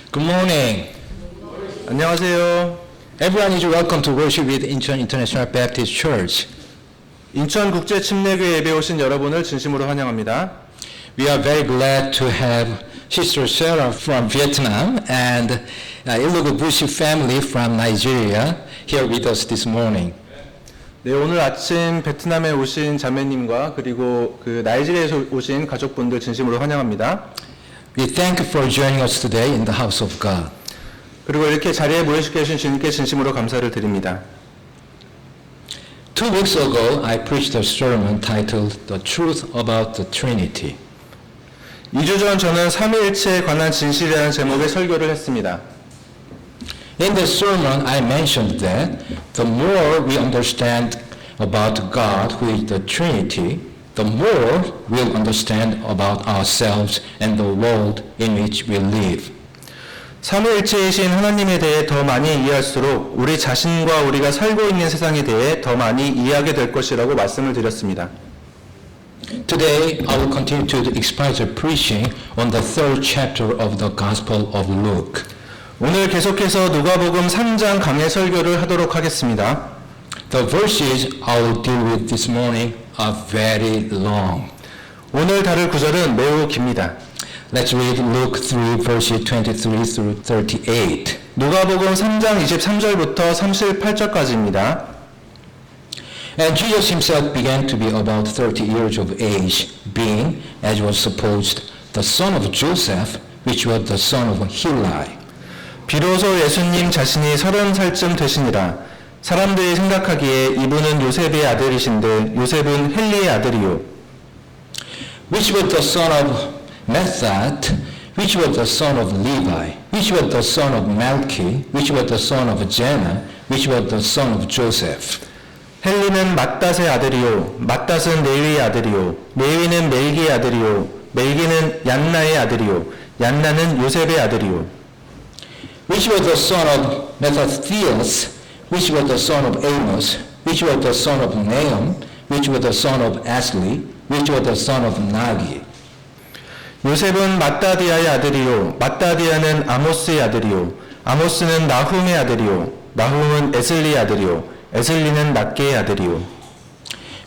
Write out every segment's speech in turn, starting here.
Good morning. 안녕하세요. Everyone is welcome to worship with Incheon International Baptist Church. 인천국제침례교회 예배 오신 여러분을 진심으로 환영합니다. We are very glad to have Sister Sarah from Vietnam and Ilugu Bushi family from Nigeria here with us this morning. 네, 오늘 아침 베트남에 오신 자매님과 그리고 그 나이지리아에서 오신 가족분들 진심으로 환영합니다. We thank you for joining us today in the house of God. 그리고 이렇게 자리에 모여주게 하신 주님께 진심으로 감사를 드립니다. 2 weeks ago, I preached a sermon titled The Truth About the Trinity. 2주 전 저는 삼위일체에 관한 진실이라는 제목의 설교를 했습니다. In the sermon, I mentioned that the more we understand about God, who is the Trinity, the more we'll understand about ourselves and the world in which we live. 삼위일체이신 하나님에 대해 더 많이 이해할수록 우리 자신과 우리가 살고 있는 세상에 대해 더 많이 이해하게 될 것이라고 말씀을 드렸습니다. Today, I will continue to exposit preaching on the third chapter of the Gospel of Luke. 오늘 계속해서 누가복음 3장 강해 설교를 하도록 하겠습니다. The verses I will deal with this morning are very long. 오늘 다룰 구절은 매우 깁니다. Let's read Luke 3 verses 23 through 38. 누가복음 3장 23절부터 38절까지입니다. And Jesus himself began to be about 30 years of age, being, as was supposed, the son of Joseph, which was the son of Heli. 비로소 예수님 자신이 30살쯤 되시니라. 사람들이 생각하기에 이분은 요셉의 아들이신데 요셉은 헬리의 아들이요. Which was the son of Mathat, which was the son of Levi, which was the son of Melchi, which was the son of Jenna, which was the son of Joseph. 헬리는 맏닷의 아들이요. 맏닷은 레위의 아들이요. 레위는 멜기의 아들이요. 멜기는 얀나의 아들이요. 얀나는 요셉의 아들이요. Which was the son of Mathathias, which was the son of Amos, which was the son of Nahum, which was the son of Asli, which was the son of Nagi. 요셉은 맏다디아의 아들이요. 맏다디아는 아모스의 아들이요. 아모스는 나훔의 아들이요. 나훔은 에슬리의 아들이요. 에슬리는 낫게의 아들이요.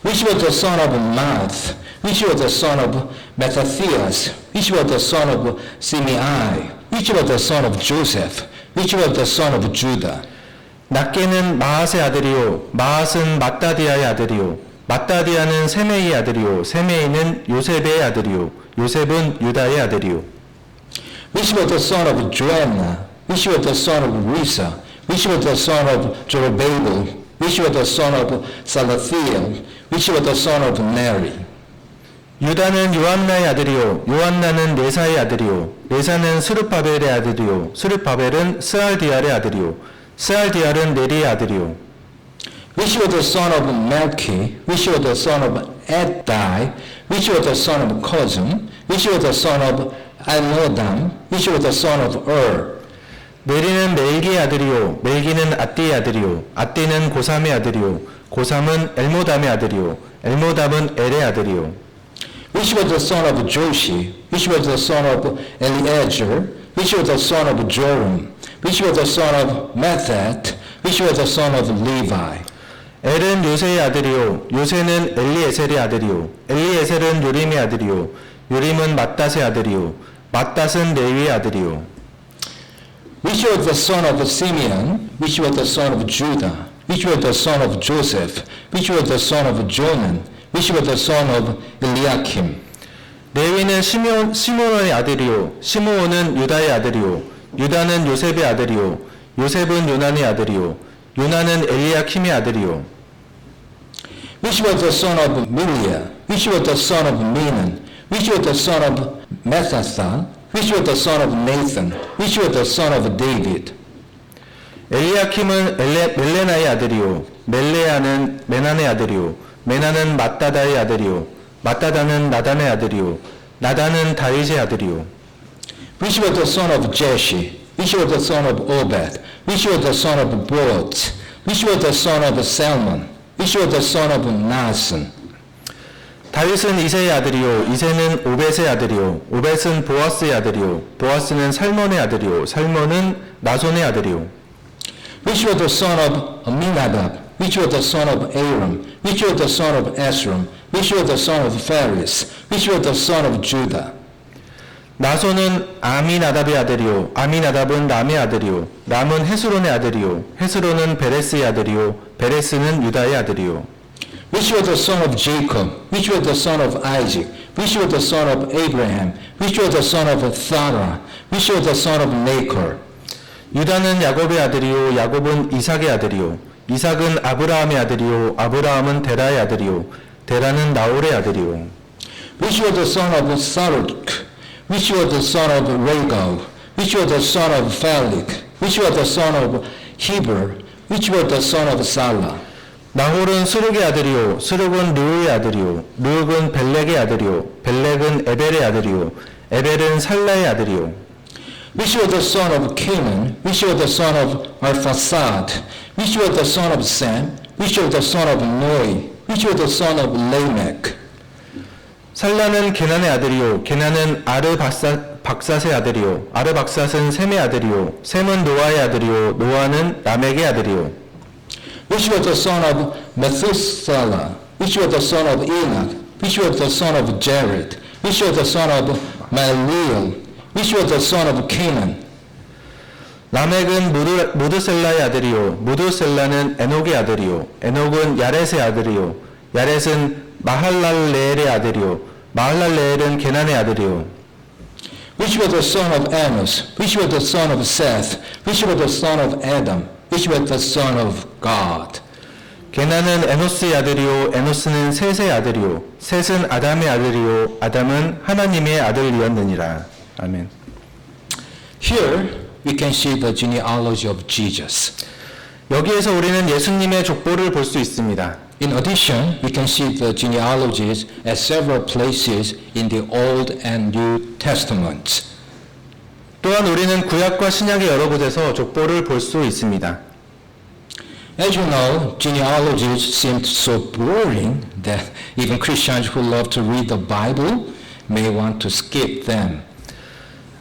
Which was the son of Maath, which was the son of Mathathias, which was the son of Simei, which was the son of Joseph, which was the son of Judah. 낫게는 마앗의 아들이요. 마앗은 맏다디아의 아들이요. 맏다디아는 세메이의 아들이요. 세메이는 요셉의 아들이요. 요셉은 유다의 아들이요. Which was the son of Joanna, which was the son of Risa, which was the son of Jerubbaal, which was the son of Salathiel, which was the son of Neri. 유다는 요한나의 아들이요. 요한나는 네사의 아들이요. 네사는 스룹바벨의 아들이요. 스룹바벨은 스알디알의 아들이요. 스알디알은 네리의 아들이요. Which was the son of Melchi, which was the son of Addai, which was the son of Cosm, which was the son of Almodam, which was the son of 네리는 멜기의 아들이요. 멜기는 아띠의 아들이요. 아띠는 고삼의 아들이요. 고삼은 엘모담의 아들이요. 엘모담은 엘의 아들이요. Which was the son of Joshi, which was the son of Eleazar, which was the son of Joram, which was the son of Mathat, which was the son of Levi. 엘은 요세의 아들이요. 요세는 엘리에셀의 아들이요. 엘리에셀은 요림의 아들이요. 요림은 맏닷의 아들이요. 맏닷은 레위의 아들이요. Which was the son of Simeon, which was the son of Judah, which was the son of Joseph, which was the son of Jonan, which was the son of Eliakim. 레위는 시므온의 아들이요. 시므온은 유다의 아들이요. 유다는 요셉의 아들이요. 요셉은 요난의 아들이요. 요난은 엘리야킴의 아들이요. Which was the son of Miliah, which was the son of Menon, which was the son of Methatha, which was the son of Nathan, which was the son of David. 엘리야킴은 멜레나의 아들이요. 멜레아는 메난의 아들이요. 메난은 맏다다의 아들이요. 맏다다는 나단의 아들이요. 나단은 다윗의 아들이요. Which was the son of Jesse, which was the son of Obed, which was the son of Boaz, which was the son of Salmon, which was the son of Naasson. 다윗은 이새의 아들이요 이새는 오벳의 아들이요 오벳은 보아스의 아들이요 보아스는 살몬의 아들이요 살몬은 나손의 아들이요 Which was the son of Aminadab? Which was the son of Aram? Which was the son of Esrom? Which was the son of Phares? Which was the son of Judah? 나손은 아미나답의 아들이요 아미나답은 람의 아들이요 람은 헤스론의 아들이요 헤스론은 베레스의 아들이요 베레스는 유다의 아들이요 Which was the son of Jacob? Which was the son of Isaac? Which was the son of Abraham? Which was the son of Thara? Which was the son of Nahor? 유다는 야곱의 아들이요 야곱은 이삭의 아들이요 이삭은 아브라함의 아들이요 아브라함은 데라의 아들이요 데라는 나홀의 아들이요 Which was the son of Saruk? Which was the son of Regal? Which was the son of Phalec? Which was the son of Heber? Which was the son of Salah? 나홀은 스룩의 아들이요 스룩은 르우의 아들이요 르욱은 벨렉의 아들이요 벨렉은 에벨의 아들이요 에벨은 살라의 아들이요 Which was the son of Canaan? Which was the son of Arphaxad? Which was the son of Sam? Which was the son of Noi? Which was the son of Lamech? 살라는 게난의 아들이요 게난은 아르박삿의 아들이요 아르박삿은 셈의 아들이요 셈은 노아의 아들이요 노아는 라멕의 아들이요 Which was the son of Methuselah? Which was the son of Enoch? Which was the son of Jared? Which was the son of Maleel? Which was the son of Canaan? 라멕은 무드셀라의 아들이요 무드셀라는 에녹의 아들이요 에녹은 야렛의 아들이요 야렛은 마할랄레엘의 아들이요 마할랄레엘은 게난의 아들이요 Which was the son of Amos? Which was the son of Seth? Which was the son of Adam? Which was the son of God? 게난은 에노스의 아들이요 에노스는 셋의 아들이요 셋은 아담의 아들이요 아담은 하나님의 아들이었느니라. 아멘. Here we can see the genealogy of Jesus. 여기에서 우리는 예수님의 족보를 볼 수 있습니다. In addition, we can see the genealogies at several places in the Old and New Testaments. 또한 우리는 구약과 신약의 여러 곳에서 족보를 볼 수 있습니다. As you know, genealogies seem so boring that even Christians who love to read the Bible may want to skip them.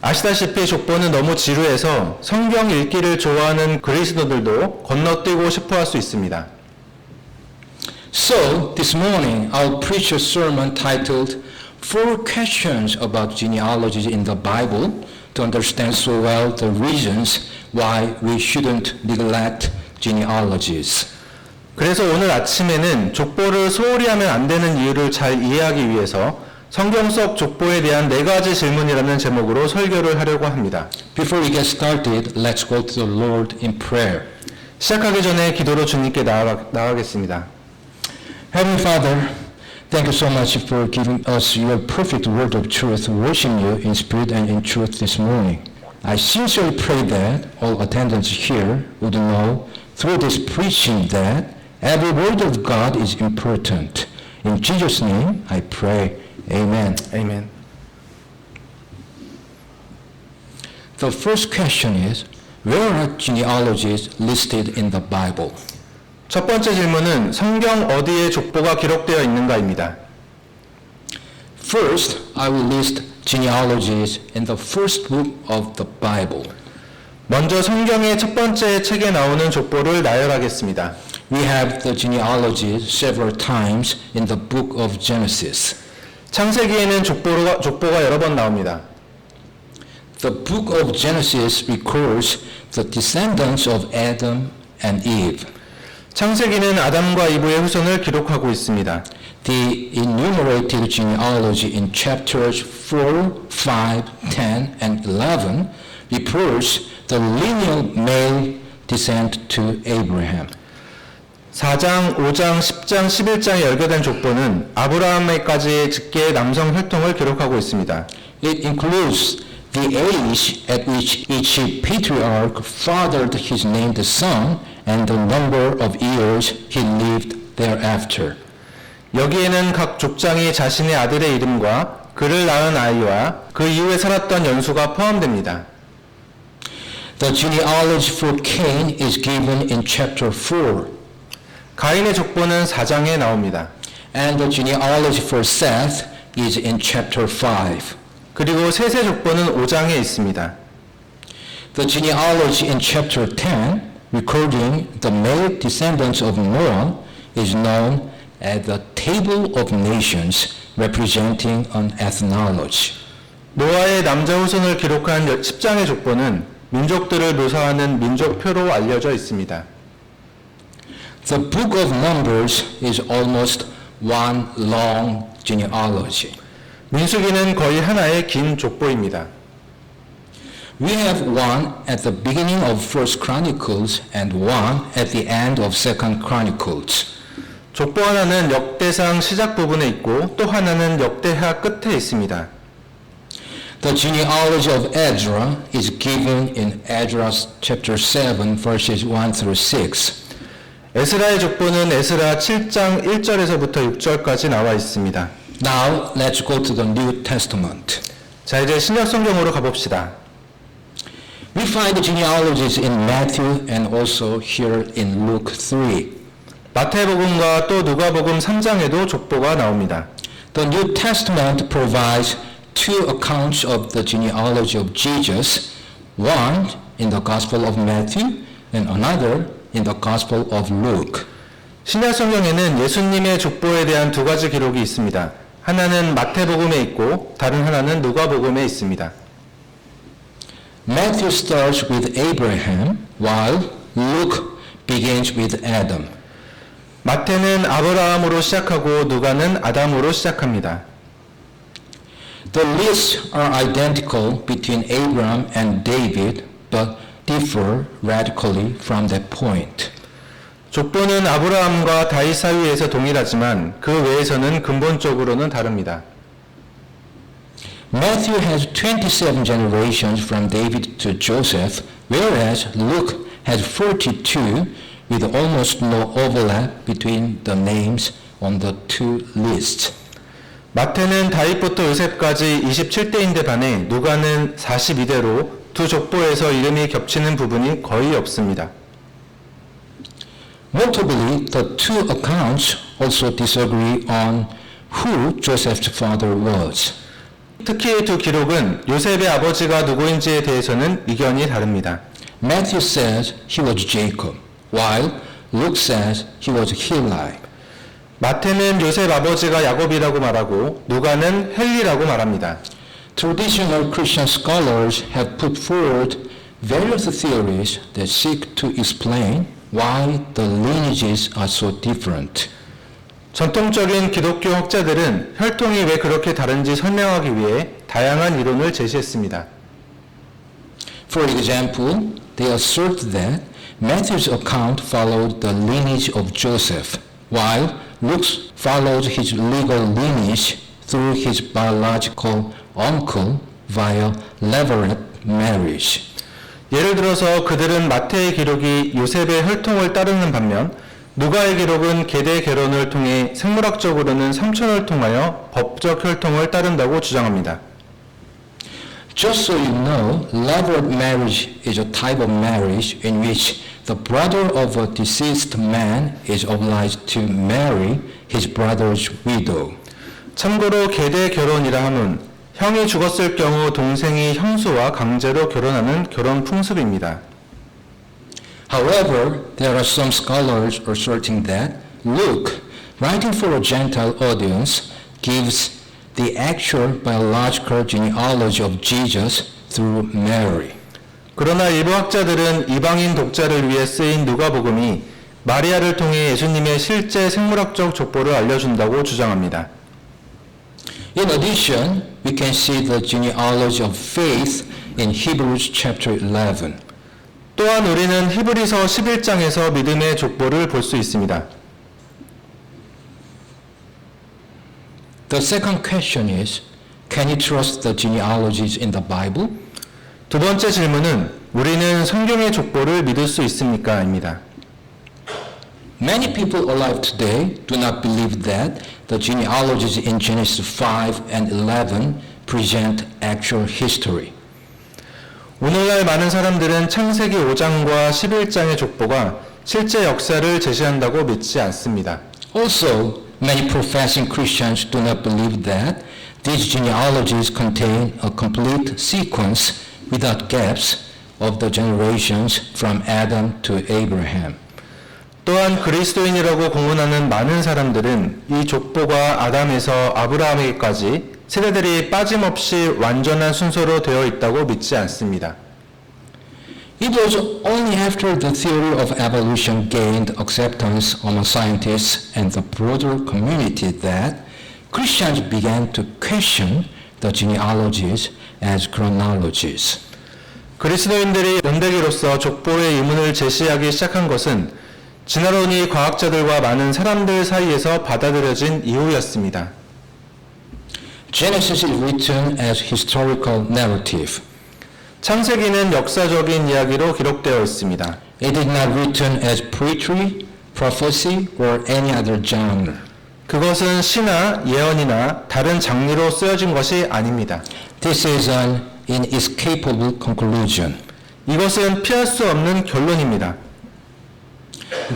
아시다시피 족보는 너무 지루해서 성경 읽기를 좋아하는 그리스도들도 건너뛰고 싶어할 수 있습니다. So, this morning I'll preach a sermon titled Four Questions About Genealogies in the Bible to understand so well the reasons why we shouldn't neglect genealogies. 그래서 오늘 아침에는 족보를 소홀히 하면 안 되는 이유를 잘 이해하기 위해서 성경 속 족보에 대한 4가지 질문이라는 제목으로 설교를 하려고 합니다. Before we get started, let's go to the Lord in prayer. 시작하기 전에 기도로 주님께 나아가겠습니다. Heavenly Father, thank you so much for giving us your perfect word of truth, worshiping you in spirit and in truth this morning. I sincerely pray that all attendants here would know through this preaching that every word of God is important. In Jesus' name I pray. Amen. 아멘. The first question is, where are genealogies listed in the Bible? 첫 번째 질문은 성경 어디에 족보가 기록되어 있는가입니다. First, I will list genealogies in the first book of the Bible. 먼저 성경의 첫 번째 책에 나오는 족보를 나열하겠습니다. We have the genealogies several times in the book of Genesis. 창세기에는 족보가 여러 번 나옵니다. The book of Genesis records the descendants of Adam and Eve. 창세기는 아담과 이브의 후손을 기록하고 있습니다. The enumerated genealogy in chapters 4, 5, 10, and 11 reports the lineal male descent to Abraham. 4장, 5장, 10장, 11장에 열거된 족보는 아브라함에까지 직계의 남성 혈통을 기록하고 있습니다. It includes the age at which each patriarch fathered his named son and the number of years he lived thereafter. 여기에는 각 족장이 자신의 아들의 이름과 그를 낳은 아이와 그 이후에 살았던 연수가 포함됩니다. The genealogy for Cain is given in chapter 4. 가인의 족보는 4장에 나옵니다. And the genealogy for Seth is in chapter 5. 그리고 셋의 족보는 5장에 있습니다. The genealogy in chapter 10, recording the male descendants of Noah, is known as the Table of Nations, representing an ethnology. 노아의 남자 후손을 기록한 10장의 족보는 민족들을 묘사하는 민족표로 알려져 있습니다. The book of Numbers is almost one long genealogy. 민수기는 거의 하나의 긴 족보입니다. We have one at the beginning of First Chronicles and one at the end of Second Chronicles. 족보 하나는 역대상 시작 부분에 있고 또 하나는 역대하 끝에 있습니다. The genealogy of Ezra is given in Ezra chapter 7 verses 1 through 6. 에스라의 족보는 에스라 7장 1절에서부터 6절까지 나와 있습니다. Now let's go to the New Testament. 자, 이제 신약 성경으로 가봅시다. We find the genealogies in Matthew and also here in Luke 3. 마태복음과 또 누가복음 3장에도 족보가 나옵니다. The New Testament provides two accounts of the genealogy of Jesus, one in the Gospel of Matthew and another in the Gospel of Luke. 신약 성경에는 예수님의 족보에 대한 두 가지 기록이 있습니다. 하나는 마태복음에 있고 다른 하나는 누가복음에 있습니다. Matthew starts with Abraham, while Luke begins with Adam. 마태는 아브라함으로 시작하고 누가는 아담으로 시작합니다. The lists are identical between Abraham and David, but differ radically from that point. 족보는 아브라함과 다윗 사이에서 동일하지만 그 외에서는 근본적으로는 다릅니다. Matthew has 27 generations from David to Joseph, whereas Luke has 42 with almost no overlap between the names on the two lists. 마태는 다윗부터 요셉까지 27대인데 반해 누가는 42대로 두 족보에서 이름이 겹치는 부분이 거의 없습니다. Notably, the two accounts also disagree on who Joseph's father was. 특히 두 기록은 요셉의 아버지가 누구인지에 대해서는 의견이 다릅니다. Matthew says he was Jacob, while Luke says he was Heli. 마태는 요셉 아버지가 야곱이라고 말하고 누가는 헬리라고 말합니다. Traditional Christian scholars have put forward various theories that seek to explain why the lineages are so different. 전통적인 기독교 학자들은 혈통이 왜 그렇게 다른지 설명하기 위해 다양한 이론을 제시했습니다. For example, they assert that Matthew's account followed the lineage of Joseph, while Luke followed his legal lineage through his biological uncle via levirate marriage. 예를 들어서 그들은 마태의 기록이 요셉의 혈통을 따르는 반면 누가의 기록은 계대 결혼을 통해 생물학적으로는 삼촌을 통하여 법적 혈통을 따른다고 주장합니다. Just so you know, levirate marriage is a type of marriage in which the brother of a deceased man is obliged to marry his brother's widow. 참고로 계대 결혼이라 함은 형이 죽었을 경우 동생이 형수와 강제로 결혼하는 결혼 풍습입니다. However, there are some scholars asserting that Luke, writing for a Gentile audience, gives the actual biological genealogy of Jesus through Mary. 그러나 일부 학자들은 이방인 독자를 위해 쓰인 누가복음이 마리아를 통해 예수님의 실제 생물학적 족보를 알려준다고 주장합니다. In addition, we can see the genealogy of faith in Hebrews chapter 11. 또한 우리는 히브리서 11장에서 믿음의 족보를 볼 수 있습니다. The second question is, can you trust the genealogies in the Bible? 두 번째 질문은 우리는 성경의 족보를 믿을 수 있습니까? 입니다. Many people alive today do not believe that the genealogies in Genesis 5 and 11 present actual history. 오늘날 많은 사람들은 창세기 5장과 11장의 족보가 실제 역사를 제시한다고 믿지 않습니다. Also, Many professing Christians do not believe that these genealogies contain a complete sequence without gaps of the generations from Adam to Abraham. 또한 그리스도인이라고 공언하는 많은 사람들은 이 족보가 아담에서 아브라함에게까지 세대들이 빠짐없이 완전한 순서로 되어 있다고 믿지 않습니다. It was only after the theory of evolution gained acceptance among scientists and the broader community that Christians began to question the genealogies as chronologies. 그리스도인들이 연대기로서 족보의 의문을 제시하기 시작한 것은 진화론이 과학자들과 많은 사람들 사이에서 받아들여진 이후였습니다. Genesis is written as historical narrative. 창세기는 역사적인 이야기로 기록되어 있습니다. It is not written as poetry, prophecy, or any other genre. 그것은 시나 예언이나 다른 장르로 쓰여진 것이 아닙니다. This is an inescapable conclusion. 이것은 피할 수 없는 결론입니다.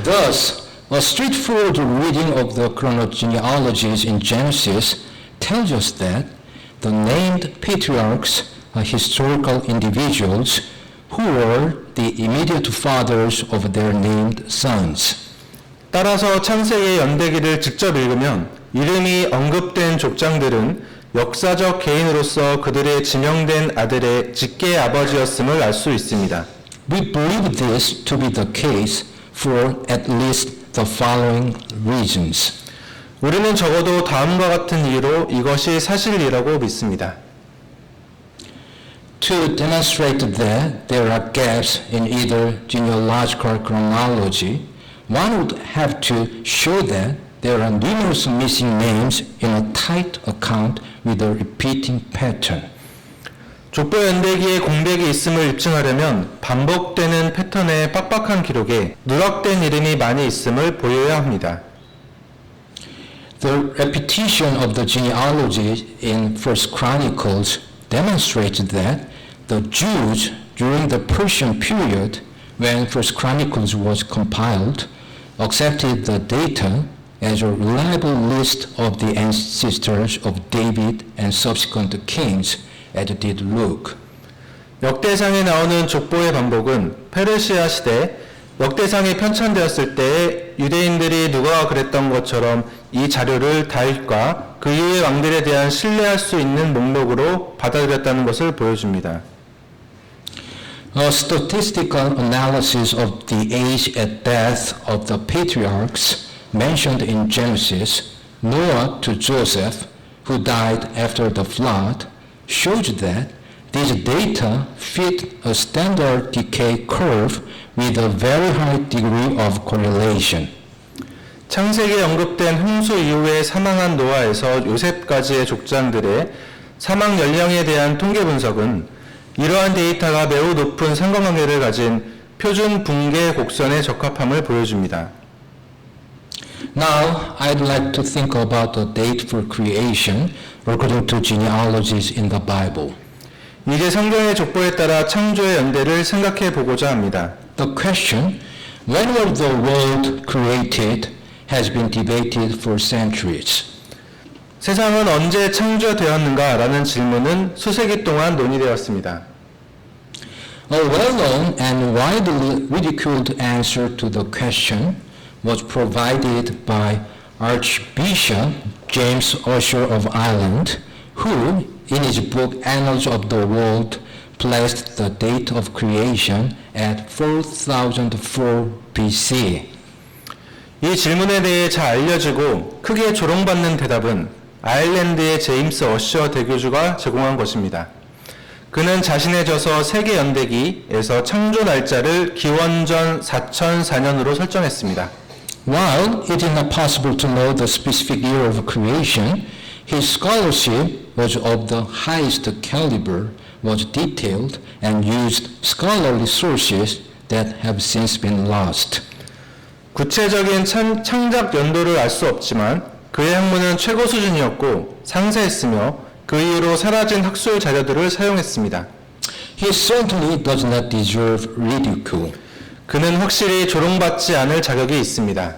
Thus, a straightforward reading of the chronogenealogies in Genesis tells us that the named patriarchs are historical individuals who were the immediate fathers of their named sons. 따라서 창세기의 연대기를 직접 읽으면 이름이 언급된 족장들은 역사적 개인으로서 그들의 지명된 아들의 직계 아버지였음을 알 수 있습니다. We believe this to be the case for at least the following reasons. 우리는 적어도 다음과 같은 이유로 이것이 사실이라고 믿습니다. To demonstrate that there are gaps in either genealogical chronology, one would have to show that there are numerous missing names in a tight account with a repeating pattern. 족보 연대기에 공백이 있음을 입증하려면 반복되는 패턴의 빡빡한 기록에 누락된 이름이 많이 있음을 보여야 합니다. The repetition of the genealogy in First Chronicles demonstrates that the Jews during the Persian period, when First Chronicles was compiled, accepted the data as a reliable list of the ancestors of David and subsequent kings, as did Luke. 역대상에 나오는 족보의 반복은 페르시아 시대 역대상이 편찬되었을 때 유대인들이 누가 그랬던 것처럼 이 자료를 다윗과 그 이후의 왕들에 대한 신뢰할 수 있는 목록으로 받아들였다는 것을 보여줍니다. A statistical analysis of the age at death of the patriarchs mentioned in Genesis, Noah to Joseph, who died after the flood, shows that these data fit a standard decay curve with a very high degree of correlation. 창세기에 언급된 홍수 이후에 사망한 노아에서 요셉까지의 족장들의 사망 연령에 대한 통계 분석은 이러한 데이터가 매우 높은 상관관계를 가진 표준 붕괴 곡선에 적합함을 보여줍니다. Now, I'd like to think about the date for creation according to genealogies in the Bible. 이제 성경의 족보에 따라 창조의 연대를 생각해 보고자 합니다. The question, when was the world created, has been debated for centuries. 세상은 언제 창조되었는가라는 질문은 수세기 동안 논의되었습니다. A well-known and widely ridiculed answer to the question was provided by Archbishop James Ussher of Ireland, who, in his book Annals of the World, placed the date of creation at 4004 BC. 이 질문에 대해 잘 알려지고 크게 조롱받는 대답은 아일랜드의 제임스 어셔 대교주가 제공한 것입니다. 그는 자신의 저서 세계 연대기에서 창조 날짜를 기원전 4004년으로 설정했습니다. While it is not possible to know the specific year of creation, his scholarship was of the highest caliber, was detailed, and used scholarly sources that have since been lost. 구체적인 창작 연도를 알 수 없지만 그의 학문은 최고 수준이었고 상세했으며 그 이후로 사라진 학술 자료들을 사용했습니다. He certainly does not deserve ridicule. 그는 확실히 조롱받지 않을 자격이 있습니다.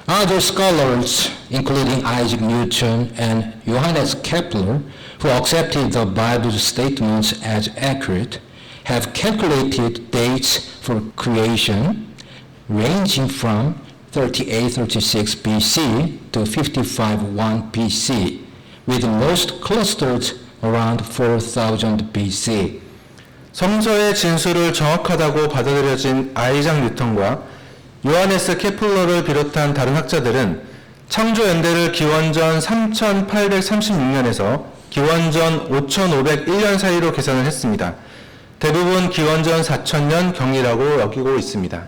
Other scholars, including Isaac Newton and Johannes Kepler, who accepted the Bible's statements as accurate, have calculated dates for creation ranging from 3836 BC to 551 BC, with most clustered around 4000 BC. 성서의 진술을 정확하다고 받아들여진 아이작 뉴턴과 요하네스 케플러를 비롯한 다른 학자들은 창조 연대를 기원전 3836년에서 기원전 5501년 사이로 계산을 했습니다. 대부분 기원전 4000년 경이라고 여기고 있습니다.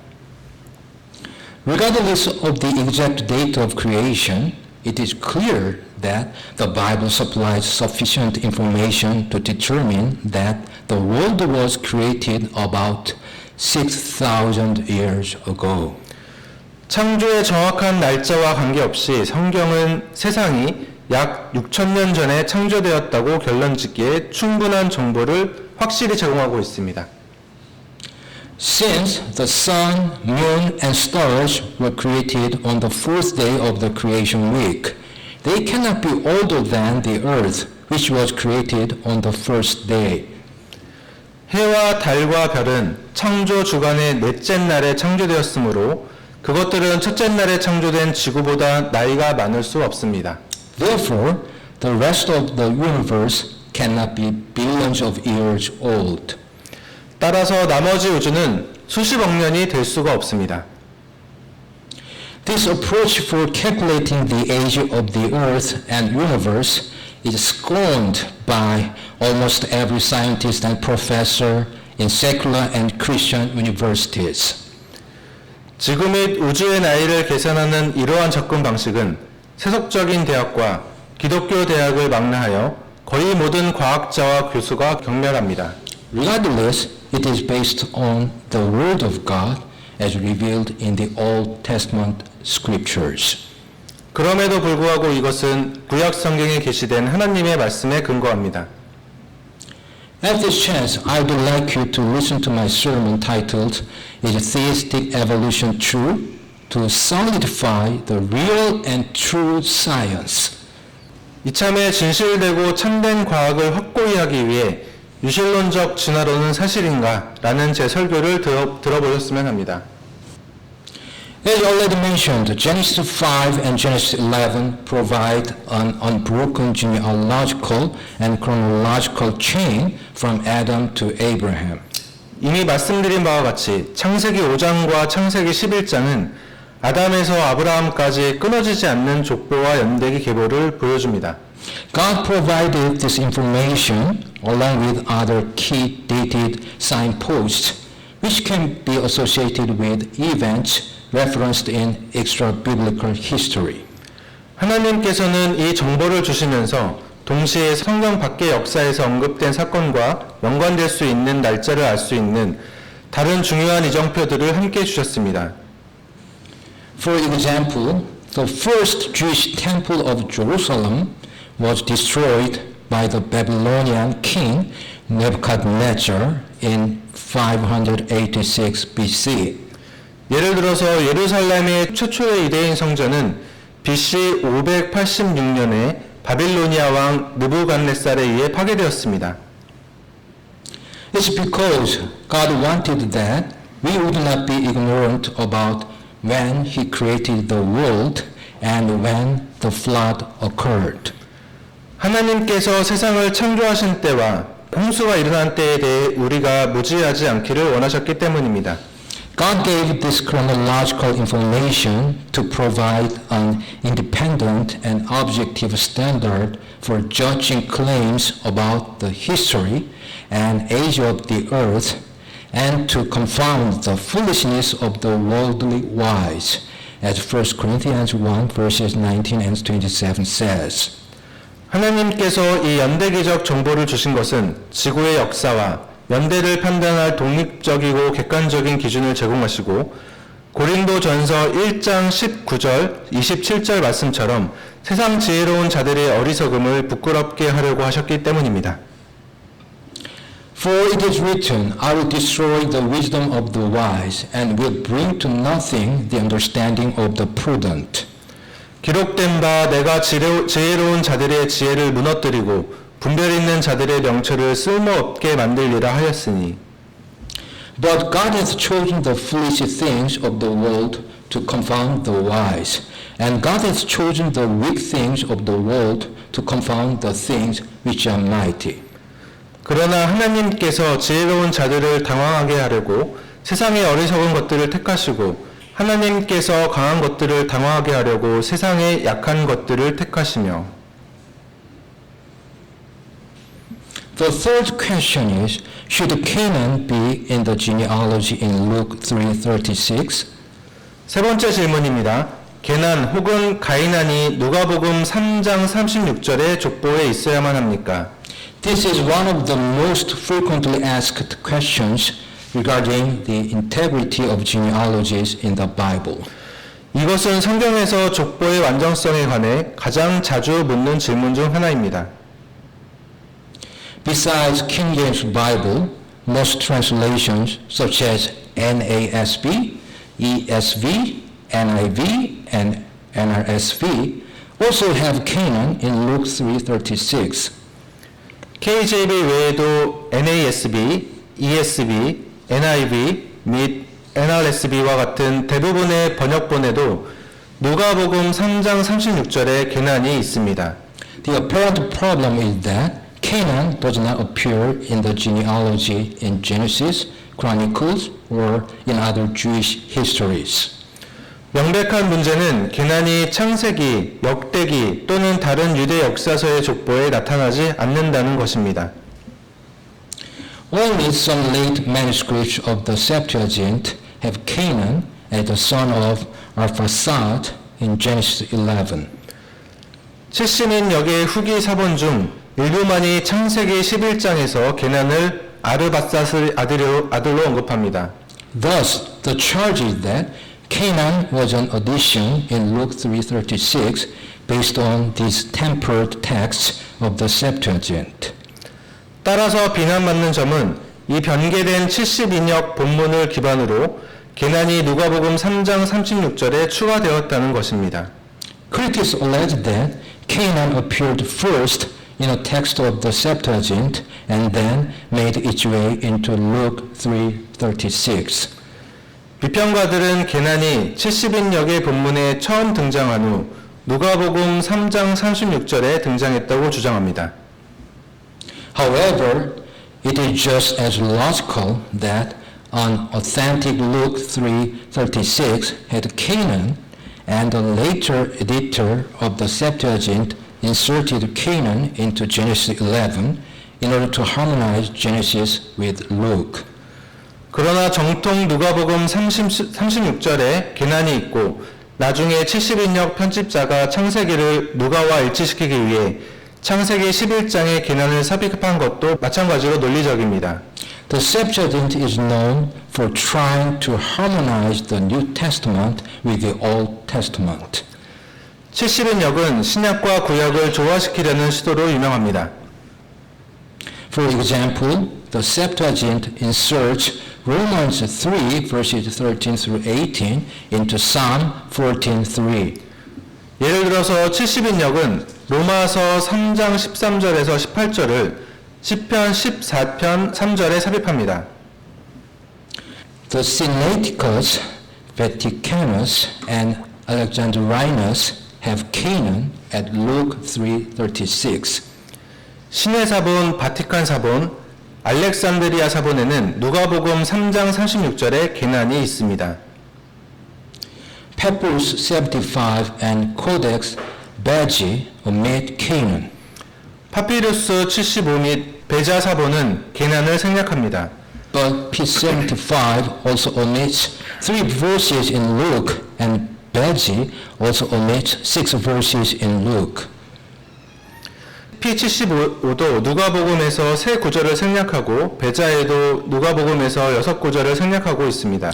Regardless of the exact date of creation, it is clear that the Bible supplies sufficient information to determine that the world was created about 6,000 years ago. 창조의 정확한 날짜와 관계없이 성경은 세상이 약 6,000년 전에 창조되었다고 결론짓기에 충분한 정보를 확실히 제공하고 있습니다. Since the sun, moon, and stars were created on the fourth day of the creation week, they cannot be older than the earth, which was created on the first day. 해와 달과 별은 창조 주간의 넷째 날에 창조되었으므로 그것들은 첫째 날에 창조된 지구보다 나이가 많을 수 없습니다. Therefore, the rest of the universe cannot be billions of years old. 따라서 나머지 우주는 수십억 년이 될 수가 없습니다. This approach for calculating the age of the earth and universe is scorned by almost every scientist and professor in secular and Christian universities. 지구 및 우주의 나이를 계산하는 이러한 접근 방식은 세속적인 대학과 기독교 대학을 망라하여 거의 모든 과학자와 교수가 경멸합니다. Regardless, it is based on the Word of God as revealed in the Old Testament scriptures. 그럼에도 불구하고 이것은 구약 성경에 게시된 하나님의 말씀에 근거합니다. At this chance, I would like you to listen to my sermon titled Is Theistic Evolution True? To solidify the real and true science. 이참에 진실되고 참된 과학을 확고히 하기 위해 유실론적 진화론은 사실인가? 라는 제 설교를 들어보셨으면 합니다. As already mentioned, Genesis 5 and Genesis 11 provide an unbroken genealogical and chronological chain from Adam to Abraham. 이미 말씀드린 바와 같이 창세기 5장과 창세기 11장은 아담에서 아브라함까지 끊어지지 않는 족보와 연대기 계보를 보여줍니다. God provided this information along with other key dated signposts which can be associated with events referenced in extra-biblical history. 하나님께서는 이 정보를 주시면서 동시에 성경 밖의 역사에서 언급된 사건과 연관될 수 있는 날짜를 알 수 있는 다른 중요한 이정표들을 함께 주셨습니다. For example, the first Jewish temple of Jerusalem was destroyed by the Babylonian king Nebuchadnezzar in 586 BC. 예를 들어서 예루살렘의 최초의 유대인 성전은 BC 586년에 바빌로니아 왕 느부갓네살에 의해 파괴되었습니다. It's because God wanted that we would not be ignorant about when He created the world and when the flood occurred. 하나님께서 세상을 창조하신 때와 홍수가 일어난 때에 대해 우리가 무지하지 않기를 원하셨기 때문입니다. God gave this chronological information to provide an independent and objective standard for judging claims about the history and age of the earth and to confound the foolishness of the worldly wise, as 1 Corinthians 1 verses 19 and 27 says. 하나님께서 이 연대기적 정보를 주신 것은 지구의 역사와 연대를 판단할 독립적이고 객관적인 기준을 제공하시고 고린도전서 1장 19절, 27절 말씀처럼 세상 지혜로운 자들의 어리석음을 부끄럽게 하려고 하셨기 때문입니다. For it is written, I will destroy the wisdom of the wise, and will bring to nothing the understanding of the prudent. 기록된 바 내가 지혜로운 자들의 지혜를 무너뜨리고 분별 있는 자들의 명철을 쓸모없게 만들리라 하였으니 But God hath chosen the foolish things of the world to confound the wise, and God hath chosen the weak things of the world to confound the things which are mighty. 그러나 하나님께서 지혜로운 자들을 당황하게 하려고 세상의 어리석은 것들을 택하시고 하나님께서 강한 것들을 당황하게 하려고 세상의 약한 것들을 택하시며 The third question is, should Canaan be in the genealogy in Luke 3:36? 세 번째 질문입니다. 게난 혹은 가이난이 누가복음 3장 36절의 족보에 있어야만 합니까? This is one of the most frequently asked questions regarding the integrity of genealogies in the Bible. 이것은 성경에서 족보의 완전성에 관해 가장 자주 묻는 질문 중 하나입니다. Besides King James Bible, most translations such as NASB, ESV, NIV, and NRSV also have Canaan in Luke 3:36. KJV 외에도 NASB, ESV, NIV 및 NRSV와 같은 대부분의 번역본에도 누가복음 3장 36절에 게난이 있습니다. The apparent problem is that Canaan does not appear in the genealogy in Genesis, Chronicles, or in other Jewish histories. 명백한 문제는 게난이 창세기, 역대기 또는 다른 유대 역사서의 족보에 나타나지 않는다는 것입니다. Only some late manuscripts of the Septuagint have Canaan as the son of Arphaxad in Genesis 11. 70인 역의 후기 사본 중 일부만이 창세기 11장에서 게난을 아르밧삿의 아들로 언급합니다. Thus, the charge is that Canaan was an addition in Luke 3:36 based on these tempered texts of the Septuagint. 따라서 비난받는 점은 이 변개된 70인역 본문을 기반으로 게난이 누가복음 3장 36절에 추가되었다는 것입니다. Critics allege that Canaan appeared first in a text of the Septuagint and then made its way into Luke 3:36. 비평가들은 게난이 70인역의 본문에 처음 등장한 후 누가복음 3장 36절에 등장했다고 주장합니다. However, it is just as logical that an authentic Luke 3:36 had Canaan and a later editor of the Septuagint inserted Canaan into Genesis 11 in order to harmonize Genesis with Luke. 그러나 정통 누가복음 36절에 게난이 있고 나중에 70인역 편집자가 창세기를 누가와 일치시키기 위해 창세기 11장에 게난을 삽입한 것도 마찬가지로 논리적입니다. The Septuagint is known for trying to harmonize the New Testament with the Old Testament. 70인역은 신약과 구약을 조화시키려는 시도로 유명합니다. For example, the Septuagint inserts Romans 3 verses 13 through 18 into Psalm 14:3. 예를 들어서 70인역은 로마서 3장 13절에서 18절을 시편 14편 3절에 삽입합니다. The Sinaiticus, Vaticanus, and Alexandrinus have Canaan at Luke 3:36. 신의 사본, 바티칸 사본, 알렉산드리아 사본에는 누가복음 3장 36절에 게난이 있습니다. Papyrus 75 and Codex Beji omit Canaan. 파피루스 75 및 베자 사본은 게난을 생략합니다. But P75 also omits 3 verses in Luke, and Beji also omits 6 verses in Luke. P75도 누가복음에서 3 구절을 생략하고 베자에도 누가복음에서 6 구절을 생략하고 있습니다.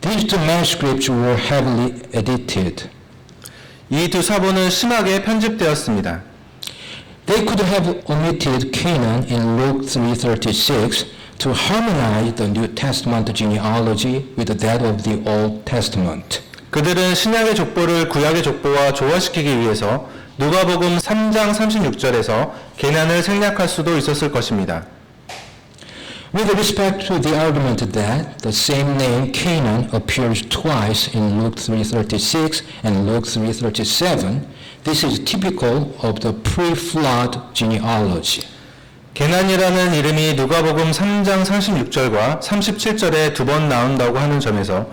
These two manuscripts were heavily edited. 이 두 사본은 심하게 편집되었습니다. They could have omitted Canaan in Luke 3:36 to harmonize the New Testament genealogy with that of the Old Testament. 그들은 신약의 족보를 구약의 족보와 조화시키기 위해서 누가복음 3장 36절에서 계난을 생략할 수도 있었을 것입니다. With respect to the argument that the same name Canaan appears twice in Luke 3:36 and Luke 3:37, this is typical of the pre-flood genealogy. 계난이라는 이름이 누가복음 3장 36절과 37절에 두 번 나온다고 하는 점에서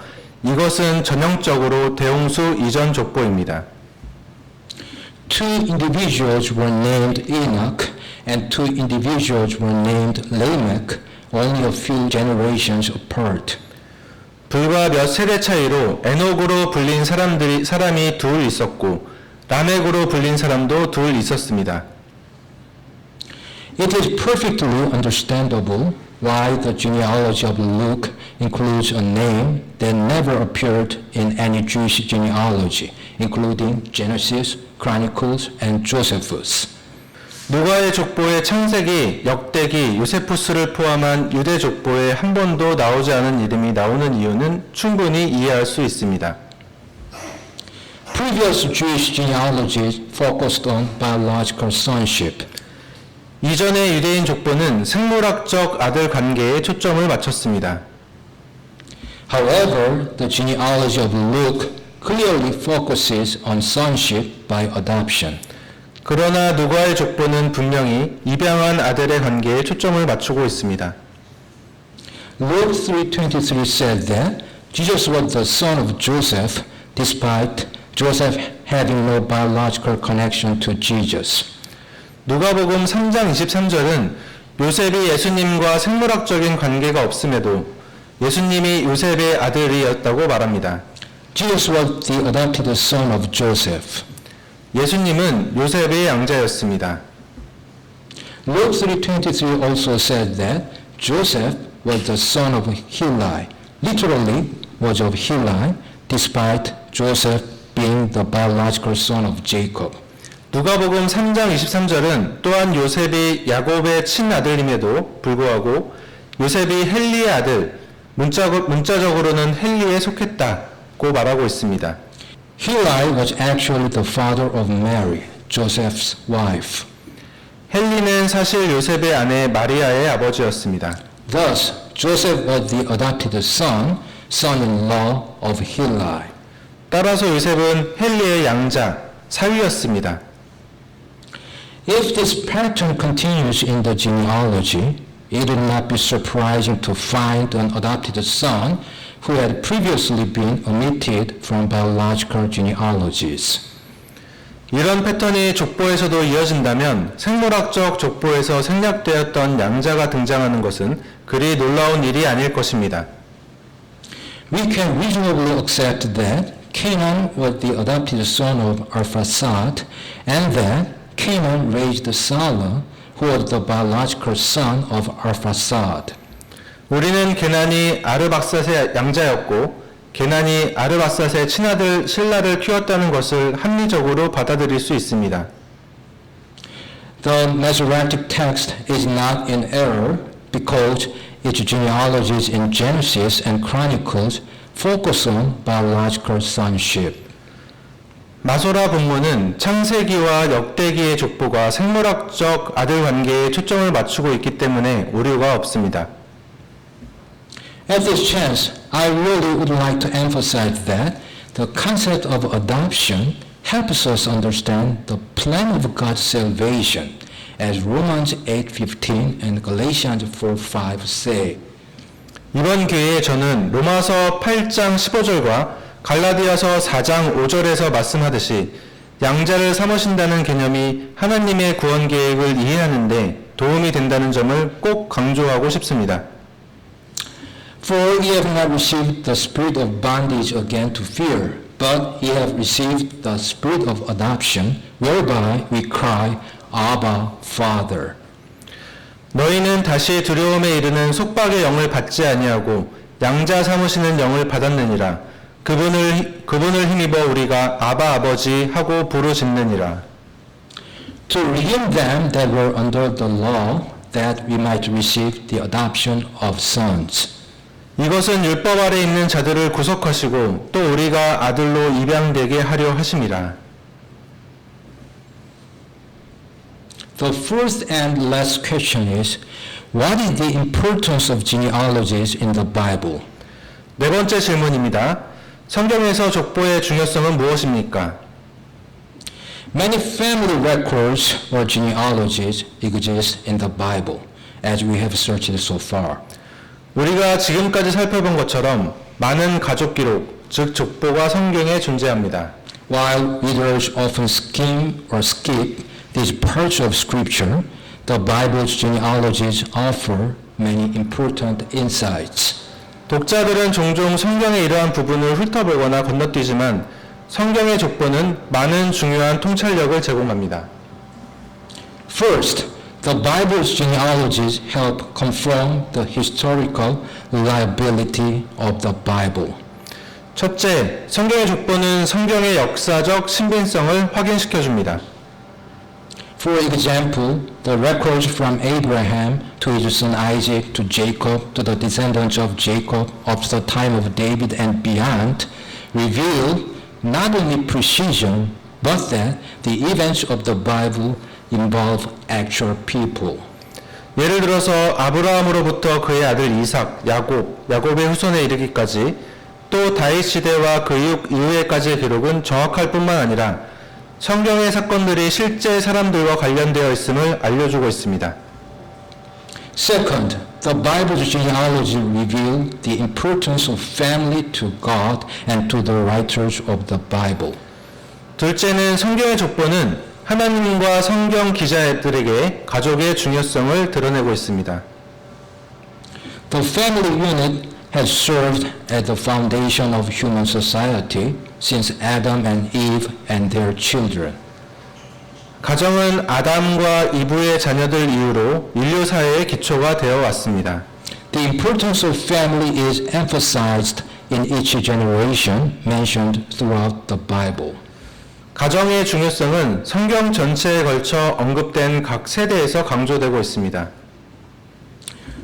이것은 전형적으로 대홍수 이전 족보입니다. Two individuals were named Enoch and two individuals were named Lamech, only a few generations apart. 불과 몇 세대 차이로 에녹으로 불린 사람이 둘 있었고 라멕으로 불린 사람도 둘 있었습니다. It is perfectly understandable why the genealogy of Luke includes a name that never appeared in any Jewish genealogy, including Genesis, Chronicles, and Josephus. 누가의 족보의 창세기, 역대기, 요세푸스를 포함한 유대 족보에 한 번도 나오지 않은 이름이 나오는 이유는 충분히 이해할 수 있습니다. Previous Jewish genealogies focused on biological sonship. 이전의 유대인 족보는 생물학적 아들 관계에 초점을 맞췄습니다. However, the genealogy of Luke clearly focuses on sonship by adoption. 그러나 누가의 족보는 분명히 입양한 아들의 관계에 초점을 맞추고 있습니다. Luke 3:23 said that Jesus was the son of Joseph, despite Joseph having no biological connection to Jesus. 누가복음 3장 23절은 요셉이 예수님과 생물학적인 관계가 없음에도 예수님이 요셉의 아들이었다고 말합니다. Jesus was the adopted son of Joseph. 예수님은 요셉의 양자였습니다. Luke 3:23 also said that Joseph was the son of Heli, literally was of Heli, despite Joseph being the biological son of Jacob. 누가복음 3장 23절은 또한 요셉이 야곱의 친아들임에도 불구하고 요셉이 헬리의 아들, 문자적으로는 헬리에 속했다고 말하고 있습니다. Heli was actually the father of Mary, Joseph's wife. 헬리는 사실 요셉의 아내 마리아의 아버지였습니다. Thus, Joseph was the adopted son, son-in-law of Heli. 따라서 요셉은 헬리의 양자, 사위였습니다. If this pattern continues in the genealogy, it would not be surprising to find an adopted son who had previously been omitted from biological genealogies. 이런 패턴이 족보에서도 이어진다면 생물학적 족보에서 생략되었던 양자가 등장하는 것은 그리 놀라운 일이 아닐 것입니다. We can reasonably accept that Canaan was the adopted son of Arphaxad and that Canaan raised Salah, who was the biological son of Arphaxad. 우리는 게난이 아르박삿의 양자였고 게난이 아르박삿의 친아들 실라를 키웠다는 것을 합리적으로 받아들일 수 있습니다. The Masoretic text is not in error because its genealogies in Genesis and Chronicles focus on biological sonship. 마소라 본문은 창세기와 역대기의 족보가 생물학적 아들 관계에 초점을 맞추고 있기 때문에 오류가 없습니다. At this chance, I really would like to emphasize that the concept of adoption helps us understand the plan of God's salvation, as Romans 8:15 and Galatians 4:5 say. 이번 기회에 저는 로마서 8장 15절과 갈라디아서 4장 5절에서 말씀하듯이 양자를 삼으신다는 개념이 하나님의 구원 계획을 이해하는 데 도움이 된다는 점을 꼭 강조하고 싶습니다. For ye have not received the spirit of bondage again to fear, but ye have received the spirit of adoption, whereby we cry, Abba, Father. 너희는 다시 두려움에 이르는 속박의 영을 받지 아니하고 양자 삼으시는 영을 받았느니라. 그분을 힘입어 우리가 아바 아버지 하고 부르짖느니라. To redeem them that were under the law, that we might receive the adoption of sons. 이것은 율법 아래 있는 자들을 구속하시고 또 우리가 아들로 입양되게 하려 하심이라. The fourth and last question is, what is the importance of genealogies in the Bible? 네 번째 질문입니다. 성경에서 족보의 중요성은 무엇입니까? Many family records or genealogies exist in the Bible, as we have searched so far. 우리가 지금까지 살펴본 것처럼 많은 가족 기록, 즉 족보가 성경에 존재합니다. While readers often skim or skip these parts of Scripture, the Bible's genealogies offer many important insights. 독자들은 종종 성경의 이러한 부분을 훑어보거나 건너뛰지만 성경의 족보는 많은 중요한 통찰력을 제공합니다. First, the Bible's genealogies help confirm the historical reliability of the Bible. 첫째, 성경의 족보는 성경의 역사적 신빙성을 확인시켜 줍니다. For example, the records from Abraham to his son Isaac to Jacob to the descendants of Jacob up to the time of David and beyond reveal not only precision but that the events of the Bible involve actual people. 예를 들어서 아브라함으로부터 그의 아들 이삭, 야곱의 후손에 이르기까지 또 다윗 시대와 그 이후에까지의 기록은 정확할 뿐만 아니라 성경의 사건들이 실제 사람들과 관련되어 있음을 알려주고 있습니다. Second, the Bible's genealogy reveal the importance of family to God and to the writers of the Bible. 둘째는 성경의 족보는 하나님과 성경 기자들에게 가족의 중요성을 드러내고 있습니다. The family unit has served as the foundation of human society since Adam and Eve and their children. 가정은 아담과 이브의 자녀들 이후로 인류 사회의 기초가 되어 왔습니다. The importance of family is emphasized in each generation mentioned throughout the Bible. 가정의 중요성은 성경 전체에 걸쳐 언급된 각 세대에서 강조되고 있습니다.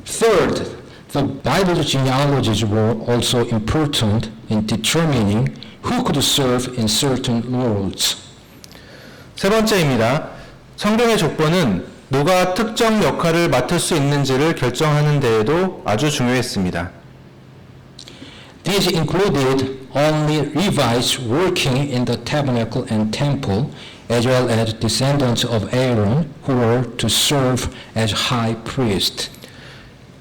Third, the Bible's genealogies were also important in determining who could serve in certain roles. 세 번째입니다. 성경의 족보는 누가 특정 역할을 맡을 수 있는지를 결정하는 데에도 아주 중요했습니다. These included only Levites working in the tabernacle and temple, as well as descendants of Aaron who were to serve as high priest.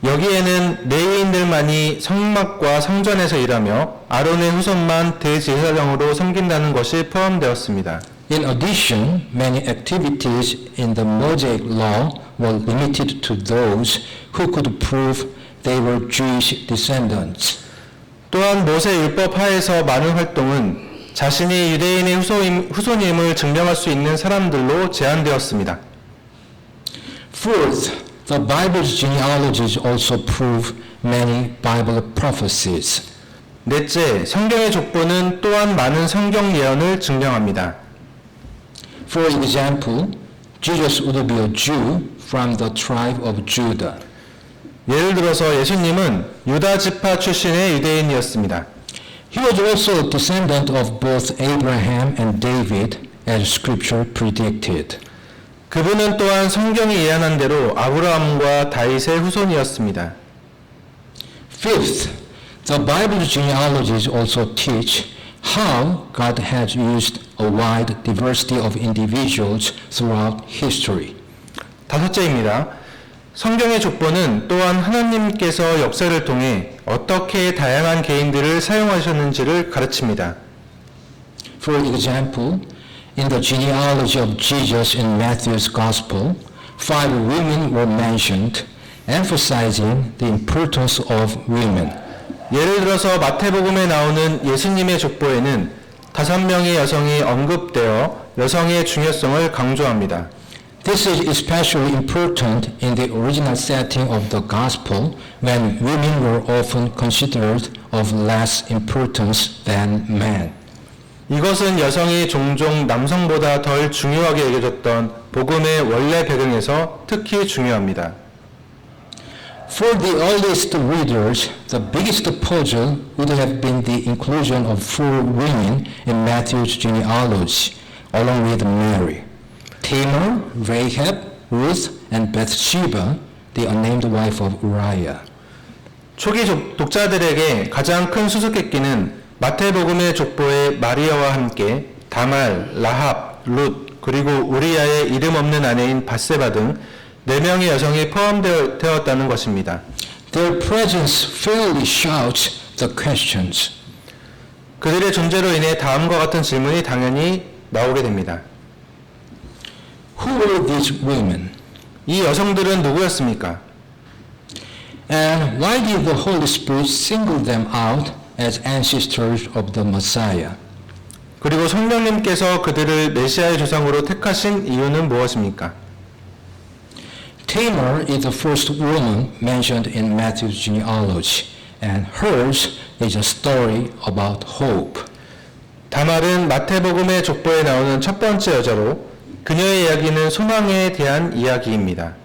여기에는 레위인들만이 성막과 성전에서 일하며 아론의 후손만 대제사장으로 섬긴다는 것이 포함되었습니다. In addition, many activities in the Mosaic Law were limited to those who could prove they were Jewish descendants. 또한 모세 율법 하에서 많은 활동은 자신이 유대인의 후손임을 증명할 수 있는 사람들로 제한되었습니다. Fourth, the Bible's genealogies also prove many Bible prophecies. 넷째, 성경의 족보는 또한 많은 성경 예언을 증명합니다. For example, Jesus would be a Jew from the tribe of Judah. 예를 들어서 예수님은 유다 지파 출신의 유대인이었습니다. He was also a descendant of both Abraham and David, as Scripture predicted. 그분은 또한 성경이 예언한 대로 아브라함과 다윗의 후손이었습니다. Fifth, the Bible's genealogies also teach how God has used a wide diversity of individuals throughout history. 다섯째입니다. 성경의 족보는 또한 하나님께서 역사를 통해 어떻게 다양한 개인들을 사용하셨는지를 가르칩니다. For example, in the genealogy of Jesus in Matthew's Gospel, 5 women were mentioned, emphasizing the importance of women. 예를 들어서 마태복음에 나오는 예수님의 족보에는 5명의 여성이 언급되어 여성의 중요성을 강조합니다. This is especially important in the original setting of the Gospel, when women were often considered of less importance than men. 이것은 여성이 종종 남성보다 덜 중요하게 여겨졌던 복음의 원래 배경에서 특히 중요합니다. For the earliest readers, the biggest puzzle would have been the inclusion of 4 women in Matthew's genealogy, along with Mary: Tamar, Rahab, Ruth, and Bathsheba, the unnamed wife of Uriah. 초기 독자들에게 가장 큰 수수께끼는 마태복음의 족보에 마리아와 함께 다말, 라합, 룻, 그리고 우리아의 이름 없는 아내인 바세바 등 4명의 여성이 포함되었다는 것입니다. Their presence fairly shouts the questions. 그들의 존재로 인해 다음과 같은 질문이 당연히 나오게 됩니다. Who were these women? 이 여성들은 누구였습니까? And why did the Holy Spirit single them out as ancestors of the Messiah? 그리고 성령님께서 그들을 메시아의 조상으로 택하신 이유는 무엇입니까? Tamar is the first woman mentioned in Matthew's genealogy, and hers is a story about hope. 다말은 마태복음의 족보에 나오는 첫 번째 여자로 그녀의 이야기는 소망에 대한 이야기입니다.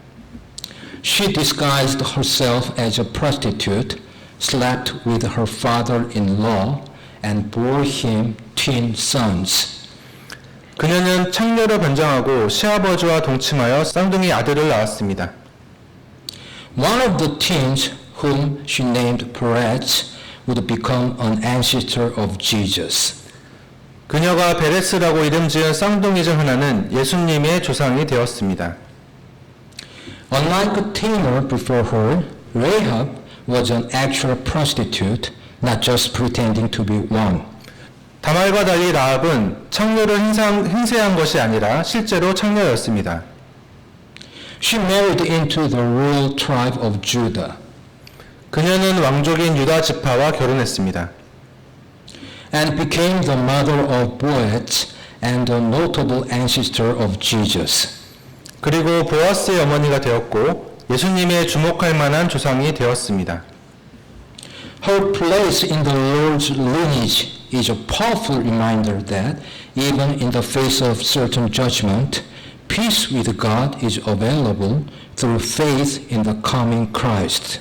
She disguised herself as a prostitute, slept with her father-in-law, and bore him twin sons. 그녀는 창녀로 변장하고 시아버지와 동침하여 쌍둥이 아들을 낳았습니다. One of the twins, whom she named Perez, would become an ancestor of Jesus. 그녀가 베레스라고 이름 지은 쌍둥이 중 하나는 예수님의 조상이 되었습니다. Unlike Tamar before her, Rahab was an actual prostitute, not just pretending to be one. 다말과 달리 라합은 창녀를 행세한 것이 아니라 실제로 창녀였습니다. She married into the royal tribe of Judah. 그녀는 왕족인 유다 지파와 결혼했습니다. And became the mother of Boaz and a notable ancestor of Jesus. 그리고 보아스의 어머니가 되었고 예수님의 주목할 만한 조상이 되었습니다. Her place in the Lord's lineage is a powerful reminder that even in the face of certain judgment, peace with God is available through faith in the coming Christ.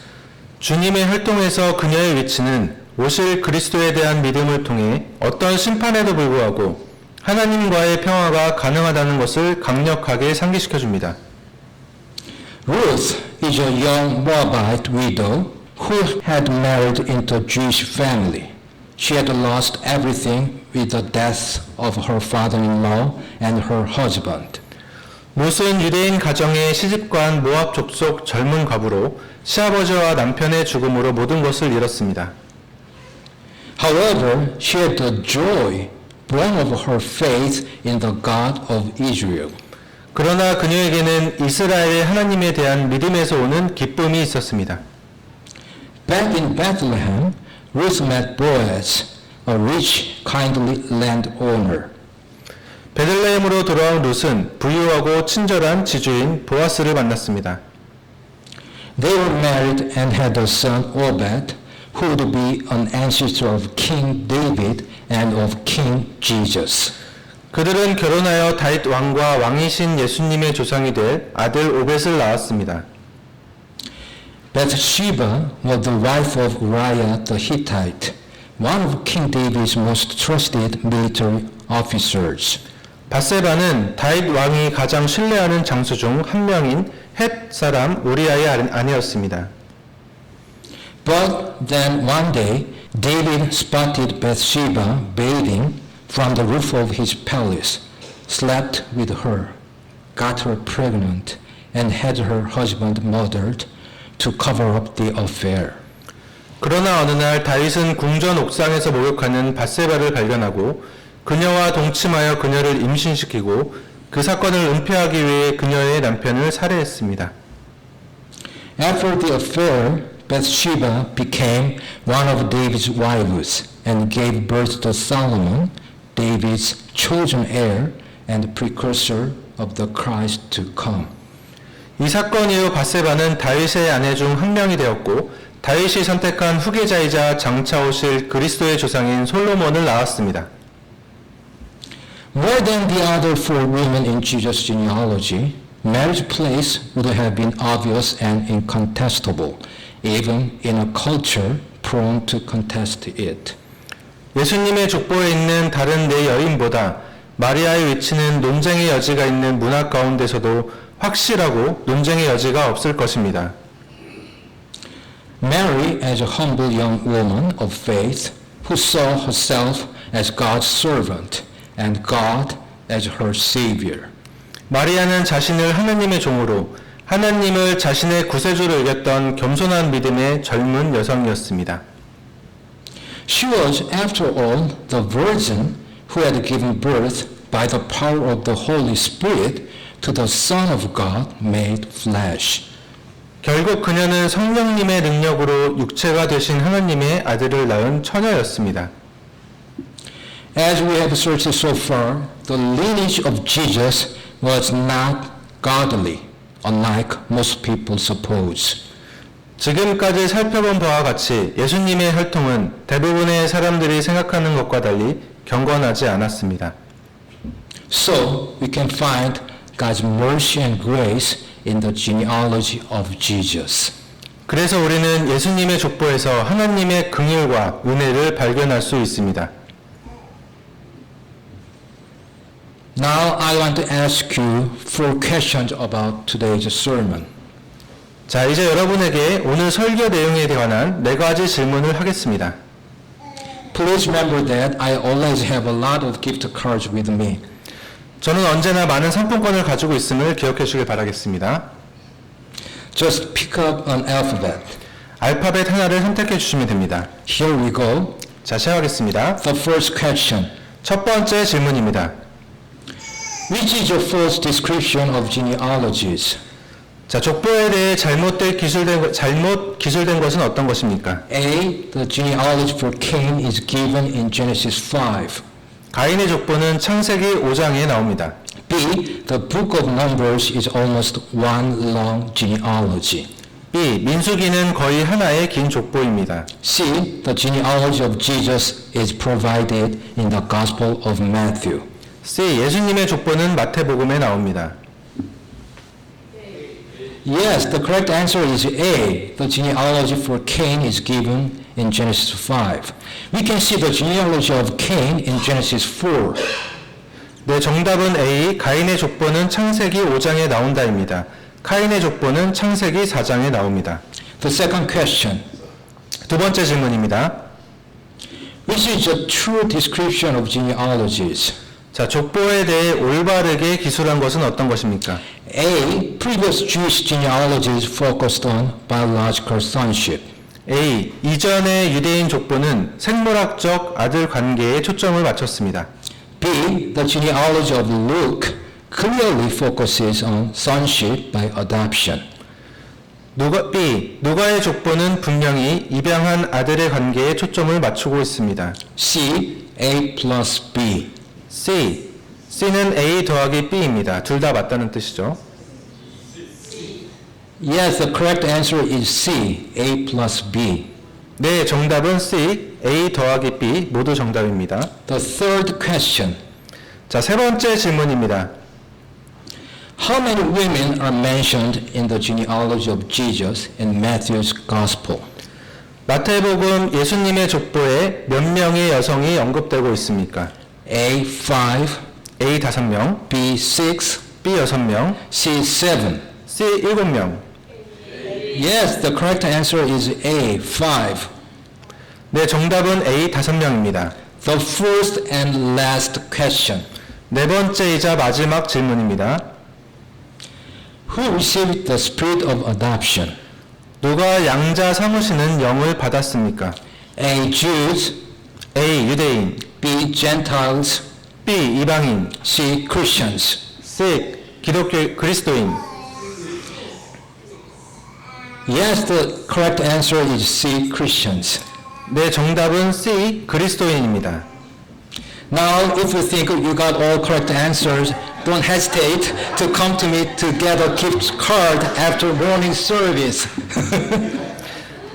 주님의 활동에서 그녀의 위치는 오실 그리스도에 대한 믿음을 통해 어떤 심판에도 불구하고 하나님과의 평화가 가능하다는 것을 강력하게 상기시켜 줍니다. Ruth is a young Moabite widow who had married into a Jewish family. She had lost everything with the death of her father-in-law and her husband. 롯은 유대인 가정의 시집간 모압 족속 젊은 과부로 시아버지와 남편의 죽음으로 모든 것을 잃었습니다. However, she had the joy born of her faith in the God of Israel. 그러나 그녀에게는 이스라엘의 하나님에 대한 믿음에서 오는 기쁨이 있었습니다. Back in Bethlehem, Ruth met Boaz, a rich, kindly landowner. 베들레헴으로 돌아온 롯은 부유하고 친절한 지주인 보아스를 만났습니다. They were married and had a son Obed, who would be an ancestor of King David and of King Jesus. 그들은 결혼하여 다윗 왕과 왕이신 예수님의 조상이 될 아들 오벳을 낳았습니다. Bathsheba was the wife of Uriah the Hittite, one of King David's most trusted military officers. 바세바는 다윗 왕이 가장 신뢰하는 장수 중 한 명인 헷 사람 우리아의 아내였습니다. But then one day, David spotted Bathsheba bathing from the roof of his palace, slept with her, got her pregnant, and had her husband murdered to cover up the affair. 그러나 어느 날 다윗은 궁전 옥상에서 목욕하는 바세바를 발견하고 그녀와 동침하여 그녀를 임신시키고 그 사건을 은폐하기 위해 그녀의 남편을 살해했습니다. After the affair, Bathsheba became one of David's wives and gave birth to Solomon, David's chosen heir and precursor of the Christ to come. 이 사건 이후 바세바는 다윗의 아내 중 한 명이 되었고 다윗이 선택한 후계자이자 장차 오실 그리스도의 조상인 솔로몬을 낳았습니다. More than the other 4 women in Jesus' genealogy, Mary's place would have been obvious and incontestable, even in a culture prone to contest it. 예수님의 족보에 있는 다른 네 여인보다 마리아의 위치는 논쟁의 여지가 있는 문화 가운데서도 확실하고 논쟁의 여지가 없을 것입니다. Mary, as a humble young woman of faith, who saw herself as God's servant and God as her Savior. 마리아는 자신을 하나님의 종으로 하나님을 자신의 구세주로 여겼던 겸손한 믿음의 젊은 여성이었습니다. She was, after all, the virgin who had given birth by the power of the Holy Spirit to the Son of God made flesh. 결국 그녀는 성령님의 능력으로 육체가 되신 하나님의 아들을 낳은 처녀였습니다. As we have searched so far, the lineage of Jesus was not godly, unlike most people suppose. 지금까지 살펴본 바와 같이 예수님의 혈통은 대부분의 사람들이 생각하는 것과 달리 경건하지 않았습니다. So we can find God's mercy and grace in the genealogy of Jesus. 그래서 우리는 예수님의 족보에서 하나님의 긍휼과 은혜를 발견할 수 있습니다. Now I want to ask you 4 questions about today's sermon. 자, 이제 여러분에게 오늘 설교 내용에 관한 4가지 질문을 하겠습니다. Please remember that I always have a lot of gift cards with me. 저는 언제나 많은 상품권을 가지고 있음을 기억해 주길 바라겠습니다. Just pick up an alphabet. 알파벳 하나를 선택해 주시면 됩니다. Here we go. 자, 시작하겠습니다. The first question. 첫 번째 질문입니다. Which is your false description of genealogies? 자, 족보에 대해 잘못 기술된 것은 어떤 것입니까? A. The genealogy for Cain is given in Genesis 5. 가인의 족보는 창세기 5장에 나옵니다. B. The book of Numbers is almost one long genealogy. B. 민수기는 거의 하나의 긴 족보입니다. C. The genealogy of Jesus is provided in the Gospel of Matthew. C. 예수님의 족보는 마태복음에 나옵니다. Yes, the correct answer is A. The genealogy for Cain is given in Genesis 5. We can see the genealogy of Cain in Genesis 4. 네, 정답은 A. 가인의 족보는 창세기 5장에 나온다입니다. 카인의 족보는 창세기 4장에 나옵니다. The second question. 두 번째 질문입니다. Which is a true description of genealogies? 자, 족보에 대해 올바르게 기술한 것은 어떤 것입니까? A. Previous Jewish genealogies focused on biological sonship. A. 이전의 유대인 족보는 생물학적 아들 관계에 초점을 맞췄습니다. B. The genealogy of Luke clearly focuses on sonship by adoption. B. 누가의 족보는 분명히 입양한 아들의 관계에 초점을 맞추고 있습니다. C. A plus B. C. C는 A 더하기 B입니다. 둘 다 맞다는 뜻이죠. Yes, the correct answer is C. A plus B. 네, 정답은 C. A 더하기 B 모두 정답입니다. The third question. 자, 세 번째 질문입니다. How many women are mentioned in the genealogy of Jesus in Matthew's Gospel? 마태복음 예수님의 족보에 몇 명의 여성이 언급되고 있습니까? A. 5. A 5명, B. 6. B 6명, C. 7. C 7명. Yes, the correct answer is A. 5. 네, 정답은 A 5명입니다. The first and last question. 네 번째이자 마지막 질문입니다. Who received the spirit of adoption? 누가 양자 삼으시는 영을 받았습니까? A. Jews. A. 유대인, B. Gentiles. B. 이방인, C. Christians. C. 기독교 그리스도인. Yes, the correct answer is C. Christians. 네, 정답은 C. 그리스도인입니다. Now, if you think you got all correct answers, don't hesitate to come to me to get a gift card after morning service.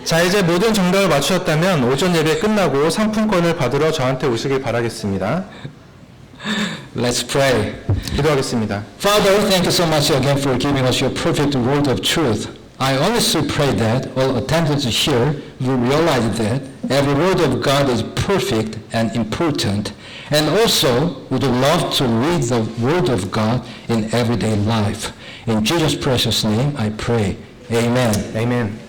자, 이제 모든 정답을 맞추셨다면 오전 예배 끝나고 상품권을 받으러 저한테 오시길 바라겠습니다. Let's pray. 기도하겠습니다. Father, thank you so much again for giving us your perfect word of truth. I honestly pray that all attendants here will realize that every word of God is perfect and important, and also would love to read the word of God in everyday life. In Jesus' precious name I pray. Amen. 아멘.